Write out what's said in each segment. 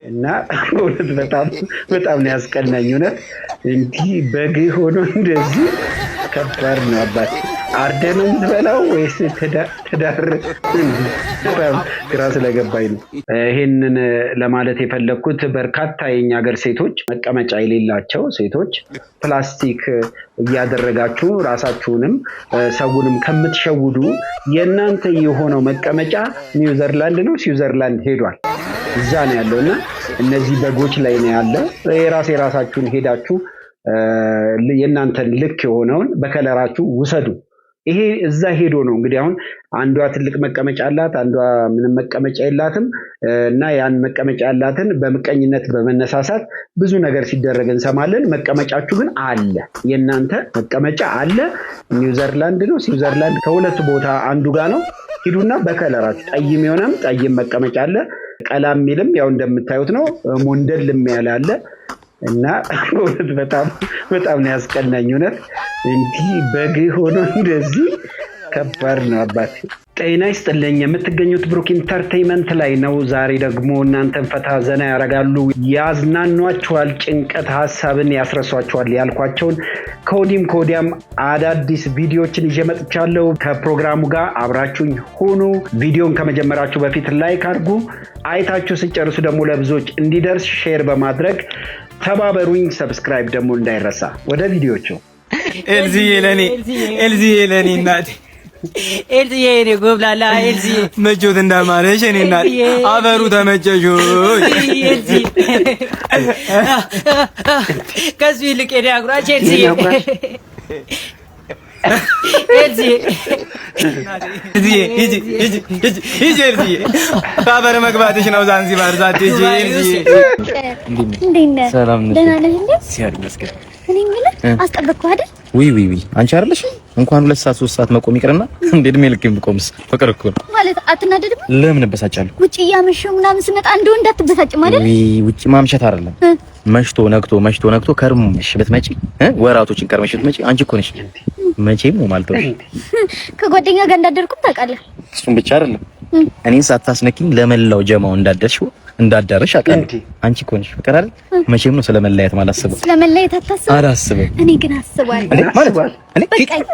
እና ወደ በጣም ነው ያስቀናኝ። እውነት እንዲህ በግ ሆኖ እንደዚህ ከባድ ነው። አባቴ አርደ ነው የምትበላው ወይስ ትዳር? በጣም ግራ ስለገባኝ ነው ይሄንን ለማለት የፈለኩት። በርካታ የኛ ሀገር ሴቶች መቀመጫ የሌላቸው ሴቶች ፕላስቲክ እያደረጋችሁ ራሳችሁንም ሰውንም ከምትሸውዱ የእናንተ የሆነው መቀመጫ ኒውዚላንድ ነው ስዊዘርላንድ ሄዷል። እዛ ነው ያለውና እነዚህ በጎች ላይ ነው ያለው። የራሳችሁን ሄዳችሁ የእናንተን ልክ የሆነውን በከለራችሁ ውሰዱ። ይሄ እዛ ሄዶ ነው እንግዲህ አሁን አንዷ ትልቅ መቀመጫ አላት፣ አንዷ ምንም መቀመጫ የላትም እና ያን መቀመጫ ያላትን በምቀኝነት በመነሳሳት ብዙ ነገር ሲደረግ እንሰማለን። መቀመጫችሁ ግን አለ፣ የእናንተ መቀመጫ አለ። ኒውዚላንድ ነው ስዊዘርላንድ ከሁለት ቦታ አንዱ ጋር ነው። ሂዱና በከለራችሁ ጠይም የሆነም ጠይም መቀመጫ አለ፣ ቀላም የሚልም ያው እንደምታዩት ነው፣ ሞንደልም ያለ አለ። እና በጣም ነው ያስቀናኝ። እውነት እንዲህ በግ ሆኖ እንደዚህ ከባድ ነው። አባቴ ጤና ይስጥልኝ። የምትገኙት ብሩክ ኢንተርቴይንመንት ላይ ነው። ዛሬ ደግሞ እናንተን ፈታ ዘና ያደርጋሉ፣ ያዝናኗችኋል፣ ጭንቀት ሀሳብን ያስረሷችኋል ያልኳቸውን ከወዲያም አዳዲስ ቪዲዮዎችን ይዤ መጥቻለሁ። ከፕሮግራሙ ጋር አብራችሁኝ ሆኑ። ቪዲዮን ከመጀመራችሁ በፊት ላይክ አድርጉ። አይታችሁ ስጨርሱ ደግሞ ለብዙዎች እንዲደርስ ሼር በማድረግ ተባበሩኝ። ሰብስክራይብ ደግሞ እንዳይረሳ። ወደ ቪዲዮቹ ኤልዚዬ ለኔ እናቴ ኤልዚዬ እኔ ጎብላላ ኤልዚዬ መቾት እንዳማረሽ እኔ እናቴ አበሩ ተመቸሽ ኤልዚዬ ከዚህ ይልቅ እኔ አጉራሽ ኤልዚዬ ኤልዚዬ ባበር መግባትሽ ነው ዛንዚባር ዛት ኤልዚዬ ሰላም ነሽ? ደህና ነሽ እንዴ? ሲያር መስገድ እኔ የምልህ አስጠበቅኩህ አይደል? ውይ አንቺ አይደለሽ እንኳን 2 ሰዓት 3 ሰዓት መቆም ይቅርና እንዴ እድሜ ልክም ብቆምስ ፍቅር እኮ ነው ማለት። አትናደድም? ለምን እበሳጫለሁ? ውጪ እያመሸሁ ምናምን ስመጣ እንደው እንዳትበሳጭም አይደል? ውጪ ማምሸት አይደለም መሽቶ ነግቶ ከርሞሽ ብትመጪ ወራቶችን ከርመሽ ብትመጪ አንቺ እኮ ነሽ መቼም ነው ማለት ነው። ከጓደኛ ጋር እንዳደርኩም ታውቃለህ። እሱም ብቻ አይደለም እኔን ሳታስነኪኝ ለመላው ጀማው እንዳዳረሽ አውቃለሁ። አንቺ እኮ ነሽ ፍቅር አይደል? መቼም ነው ስለመለያየት ማላስበው። ስለመለያየት አታስብም? አላስብም። እኔ ግን አስባለሁ። እኔ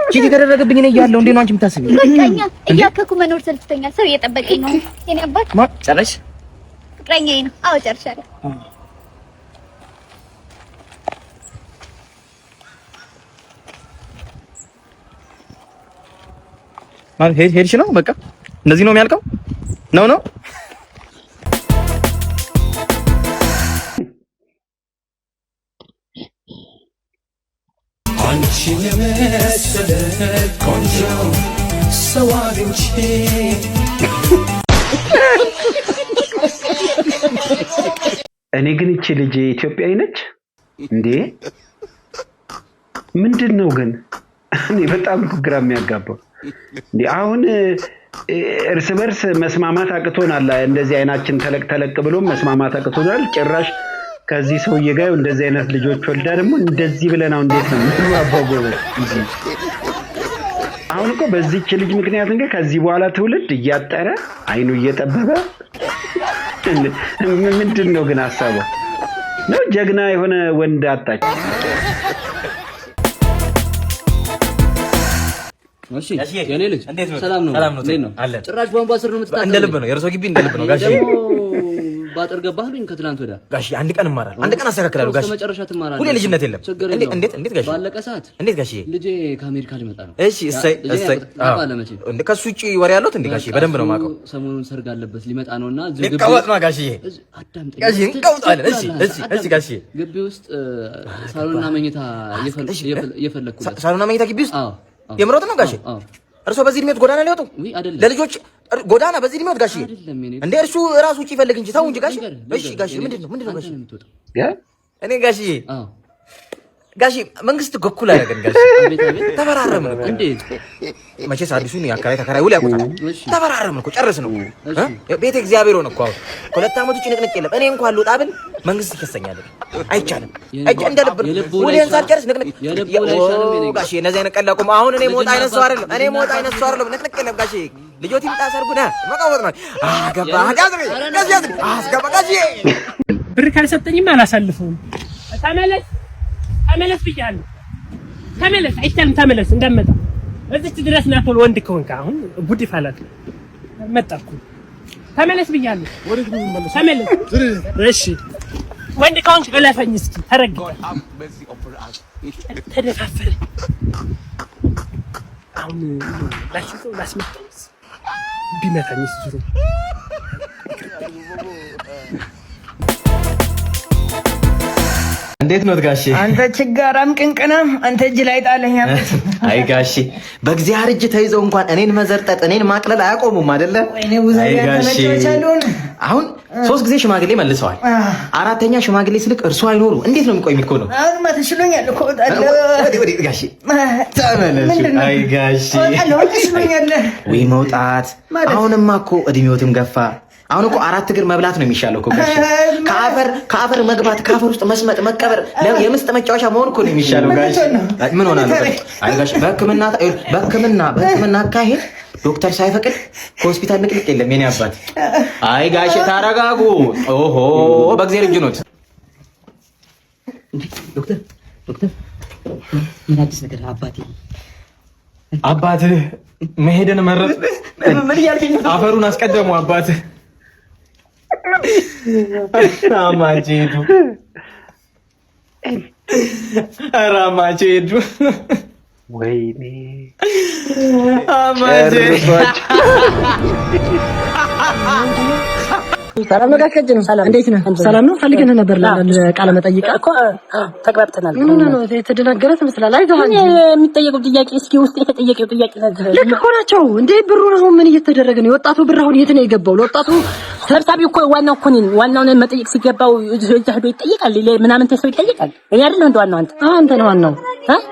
ቺ የተደረገብኝ ነው ያለው እንዴ ነው አንቺ የምታስቢው? በቃኛ እያከኩ መኖር ሰልችቶኛል። ሰው እየጠበቀኝ ነው። የኔ አባት ጨረሽ? ፍቅረኛዬ ነው። አዎ ጨርሻለሁ። ማለት ሄድሽ ነው በቃ እንደዚህ ነው የሚያልቀው? ነው አንቺን የመሰለ ቆንጆ ሰው አግኝቼ እኔ ግን እቺ ልጅ ኢትዮጵያዊ ነች እንዴ? ምንድነው ግን እኔ በጣም ግራ የሚያጋባው እንዴ? አሁን እርስ በርስ መስማማት አቅቶናል። እንደዚህ አይናችን ተለቅ ብሎ መስማማት አቅቶናል። ጭራሽ ከዚህ ሰውዬ ጋር እንደዚህ አይነት ልጆች ወልዳ ደግሞ እንደዚህ ብለናው እንዴት ነው ምንዋባው? አሁን እኮ በዚህች ልጅ ምክንያት እንግዲህ ከዚህ በኋላ ትውልድ እያጠረ አይኑ እየጠበበ ምንድነው ግን ሐሳቡ ነው? ጀግና የሆነ ወንድ አጣች። እሺ የኔ ልጅ ሰላም ነው? እንዴት ነው? ጭራሽ ቧንቧ ስር ነው የምትጣጣው? እንደ ልብ ነው የእርሶ ግቢ እንደ ልብ ነው ጋሽ። ባጠር ገባህልኝ ከትላንት ወዲያ ጋሽ። አንድ ቀን እማራለሁ፣ አንድ ቀን አስተካክላለሁ ጋሽ። መጨረሻ ትማራለህ። ሁሌ ልጅነት የለም። እንዴት ጋሽ? ባለቀ ሰዓት እንዴት ጋሽ? ልጄ ከአሜሪካ ሊመጣ ነው። እሺ እሰይ። እንደ ከሱ ውጪ ወሬ ያለሁት እንዴ ጋሽ? በደንብ ነው የማውቀው። ሰሞኑን ሰርግ አለበት ሊመጣ ነውና ልቀወጥ ነው ጋሽ። አዳምጠኝ ጋሽ እንቀውጣለን። እሺ ጋሽ። ግቢ ውስጥ ሳሎንና መኝታ እየፈለኩ ሳሎንና መኝታ ግቢ ውስጥ የምሮጥ ነው ጋሽ። እርሶ በዚህ እድሜት ጎዳና ሊወጡ ለልጆች ጎዳና በዚህ እድሜት ጋሽ? እንደ እርሱ ራሱ ውጪ ይፈልግ እንጂ ተው እንጂ ጋሽ። እሺ ጋሽ ምንድነው ጋሽ? እኔ ጋሽ መንግስት ጎኩል አደረገን ጋሽ። ተበራረምን እኮ እንዴት? መቼስ አዲሱን ያከራይ ተከራይ ውል ያውቁታል። ተበራረምን እኮ ጨረስን እኮ ቤተ እግዚአብሔር ሆነ እኮ ከሁለት ዓመት ውጪ ንቅንቅ የለም። እኔ እንኳን ልውጣ ብል መንግስት ይከሰኛል። አይቻልም። እንደ ልብ ውሌን ሳልጨርስ ንቅንቅ ጋሽ። እነዚህ አይነት ቀላቁም አሁን እኔ ሞት አይነት ሰው አይደለም። ንቅንቅ የለም ጋሽ። ልጆት ይምጣ ሰርጉ ና መቃወጥ ነው። አገባ ጋሽ ብር ካልሰጠኝማ አላሳልፈውም። ተመለስ ብያለሁ። ተመለስ አይቻልም። ተመለስ እንዳመጣ እዚች ድረስ ና ቶሎ ወንድ ከሆንክ አሁን ጉድ ይፋላት መጣኩ። ተመለስ ብያለሁ። ተመለስ። እሺ ወንድ ከሆንክ እለፈኝ እስኪ ተረጋ። ተደፋፈረ አሁን ላስመጣውስ ቢመታኝስ ዙሩ እንዴት ነው ጋሼ? አንተ ችጋራም ቅንቅናም አንተ እጅ ላይ ጣለኝ። አይ ጋሼ በእግዚአብሔር እጅ ተይዘው እንኳን እኔን መዘርጠጥ እኔን ማቅለል አያቆሙም አይደለ? አይ ጋሼ አሁን 3 ጊዜ ሽማግሌ መልሰዋል። 4ኛ ሽማግሌ ስልክ እርሱ አይኖሩ እንዴት ነው የሚቆይ እኮ ነው? አሁን ማተሽሎኛል እኮ ወዲ ጋሼ ተመለሱ። አይ ጋሼ ወይ መውጣት አሁንማ እኮ እድሜዎትም ገፋ። አሁን እኮ 4 እግር መብላት ነው የሚሻለው እኮ ጋሼ። ከአፈር መግባት ከአፈር ውስጥ መስመጥ መቀበር የምስጥ መጫወቻ መሆን እኮ ነው የሚሻለው ጋሼ። ምን ሆናለሁ? አይ ጋሼ በሕክምና አካሄድ ዶክተር ሳይፈቅድ ሆስፒታል ንቅልቅ የለም የኔ አባት። አይ ጋሼ ታረጋጉ። ኦሆ በእግዚአብሔር እጅ ኖት። ዶክተር ምን አዲስ ነገር አባትህ መሄድን መረጥ። ምን ያልከኝ? አፈሩን አስቀደሙ አባትህ። ራማጄዱ ወይኔ አማጄ ሰላም ነው ጋር ነው። ሰላም እንዴት ነህ? ሰላም ነው። ፈልገን ነበር ለቃለ መጠይቅ እኮ ተግባብተናል። ምን ነው የተደናገረ ትመስላለህ? አይዞህ አንተ የሚጠየቀው ጥያቄ እስኪ ውስጥ የተጠየቀው ጥያቄ ነገር ልክ እኮ ናቸው እንዴ? ብሩ ነው ምን እየተደረገ ነው? የወጣቱ ብር አሁን የት ነው የገባው? ለወጣቱ ሰብሳቢው እኮ ዋናው እኮ ነኝ። ዋናውን መጠየቅ ሲገባው ሄዶ ይጠየቃል። ምናምን ተሰው ይጠየቃል። እኔ አይደለም እንደ ዋናው አንተ ነህ።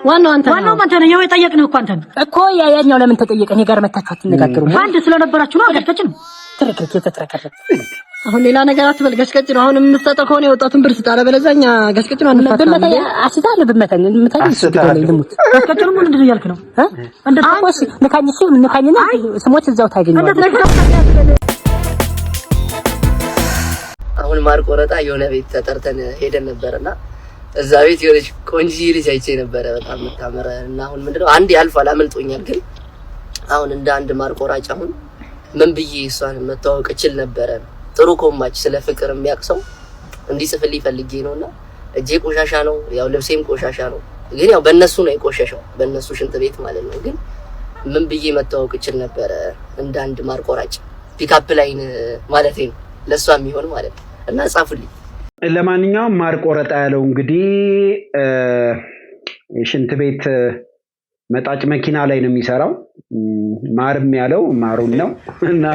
ዋናው አንተ ነው። ያው የጠየቅነው እኮ አንተ ነው እኮ። ያኛው ለምን ተጠየቀ? እኔ ጋር መታካት ተነጋገሩ አንድ ስለነበራችሁ ነው። አገርተች ነው ተረከከ አሁን ሌላ ነገር አትበል። ገሽቀጭ ነው አሁን የምትሰጠው ከሆነ የወጣቱን ብር ስጣለ በለዛኛ ገሽቀጭ ነው አንፈታም። አስታለ በመታኝ ልሙት ገሽቀጭ ነው ምንድን ነው ያልክ ነው? እንደ ተቆስ ንካኝና ስሞች እዛው ታገኛለህ። አሁን ማርቆረጣ የሆነ ቤት ተጠርተን ሄደን ነበርና እዛ ቤት የሆነች ቆንጆ ልጅ አይቼ ነበረ በጣም የምታምር እና አሁን ምንድነው አንድ ያልፋል አመልጦኛል። ግን አሁን እንደ አንድ ማርቆራጭ አሁን ምን ብዬ እሷን መተዋወቅ እችል ነበረ? ጥሩ ኮማች ስለ ፍቅር የሚያቅሰው እንዲጽፍልኝ ፈልጌ ነውና እጄ ቆሻሻ ነው፣ ያው ልብሴም ቆሻሻ ነው። ግን ያው በእነሱ ነው የቆሸሸው፣ በእነሱ ሽንት ቤት ማለት ነው። ግን ምን ብዬ መተዋወቅ እችል ነበረ? እንደ አንድ ማርቆራጭ ፒካፕ ላይን ማለት ነው ለሷ የሚሆን ማለት ነው። እና ጻፉልኝ። ለማንኛውም ማርቆረጣ ያለው እንግዲህ ሽንት ቤት መጣጭ መኪና ላይ ነው የሚሰራው። ማርም ያለው ማሩን ነው እና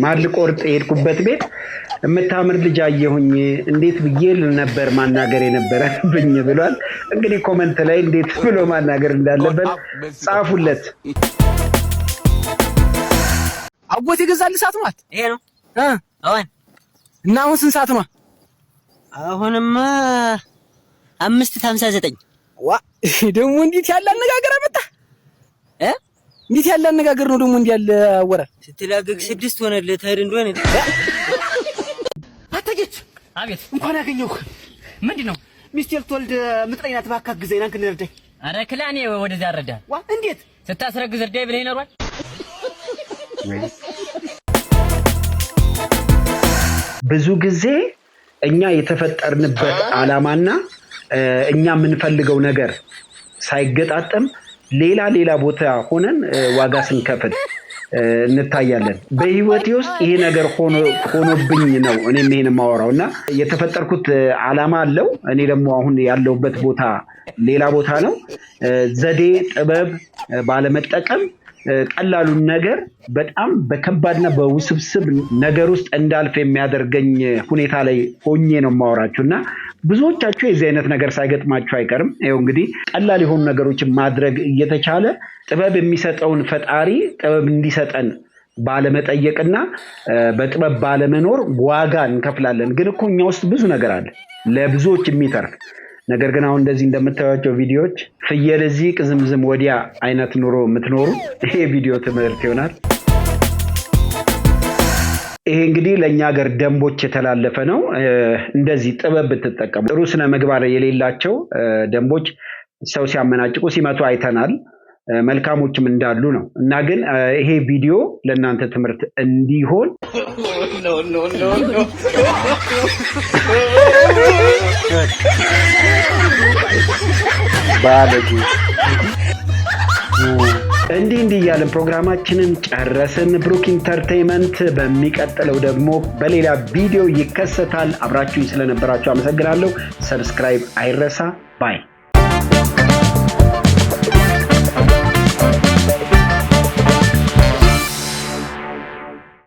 ማር ልቆርጥ የሄድኩበት ቤት የምታምር ልጅ አየሁኝ እንዴት ብዬ ነበር ማናገር የነበረብኝ ብሏል። እንግዲህ ኮሜንት ላይ እንዴት ብሎ ማናገር እንዳለበት ጻፉለት። አጎቴ ገዛልህ ሰዓት ነው ይሄ ነው አሁን እና አሁን ስንት ሰዓት ነው? አሁንማ 5:59 ዋ ደግሞ እንዴት ያለ አነጋገር አመጣ? እንዴት ያለ አነጋገር ነው ደግሞ እንዲህ ያለ አወራ? ስትላገግ 6 ሆነልህ ተሄድ እንደሆነ አታጌች። አቤት። እንኳን ያገኘሁህ። ምንድነው? ሚስቴ ልትወልድ ምጥረኛ ናት። እባክህ አግዘኝ አንተ እንርዳኝ። አረ ክላኔ ወደዛ አረዳ። ዋ እንዴት ስታስረግዝ እርዳይ ብለህ ይኖርዋል። ብዙ ጊዜ እኛ የተፈጠርንበት ዓላማና እኛ የምንፈልገው ነገር ሳይገጣጠም ሌላ ቦታ ሆነን ዋጋ ስንከፍል እንታያለን። በህይወቴ ውስጥ ይሄ ነገር ሆኖብኝ ነው እኔም ይሄን የማወራውና የተፈጠርኩት ዓላማ አለው። እኔ ደግሞ አሁን ያለሁበት ቦታ ሌላ ቦታ ነው። ዘዴ ጥበብ ባለመጠቀም ቀላሉን ነገር በጣም በከባድና በውስብስብ ነገር ውስጥ እንዳልፍ የሚያደርገኝ ሁኔታ ላይ ሆኜ ነው የማወራችሁና ብዙዎቻችሁ የዚህ አይነት ነገር ሳይገጥማችሁ አይቀርም። ይኸው እንግዲህ ቀላል የሆኑ ነገሮችን ማድረግ እየተቻለ ጥበብ የሚሰጠውን ፈጣሪ ጥበብ እንዲሰጠን ባለመጠየቅና በጥበብ ባለመኖር ዋጋ እንከፍላለን። ግን እኮ እኛ ውስጥ ብዙ ነገር አለ ለብዙዎች የሚተርፍ ነገር። ግን አሁን እንደዚህ እንደምታዩቸው ቪዲዮዎች ፍየል እዚህ ቅዝምዝም ወዲያ አይነት ኑሮ የምትኖሩ ይሄ ቪዲዮ ትምህርት ይሆናል። ይሄ እንግዲህ ለኛ ሀገር ደንቦች የተላለፈ ነው። እንደዚህ ጥበብ ብትጠቀሙ ጥሩ ስነ ምግባር የሌላቸው ደንቦች ሰው ሲያመናጭቁ ሲመቱ አይተናል። መልካሞችም እንዳሉ ነው እና ግን ይሄ ቪዲዮ ለእናንተ ትምህርት እንዲሆን እንዲህ እያለን ፕሮግራማችንን ጨረስን። ብሩክ ኢንተርቴይንመንት በሚቀጥለው ደግሞ በሌላ ቪዲዮ ይከሰታል። አብራችሁኝ ስለነበራችሁ አመሰግናለሁ። ሰብስክራይብ አይረሳ። ባይ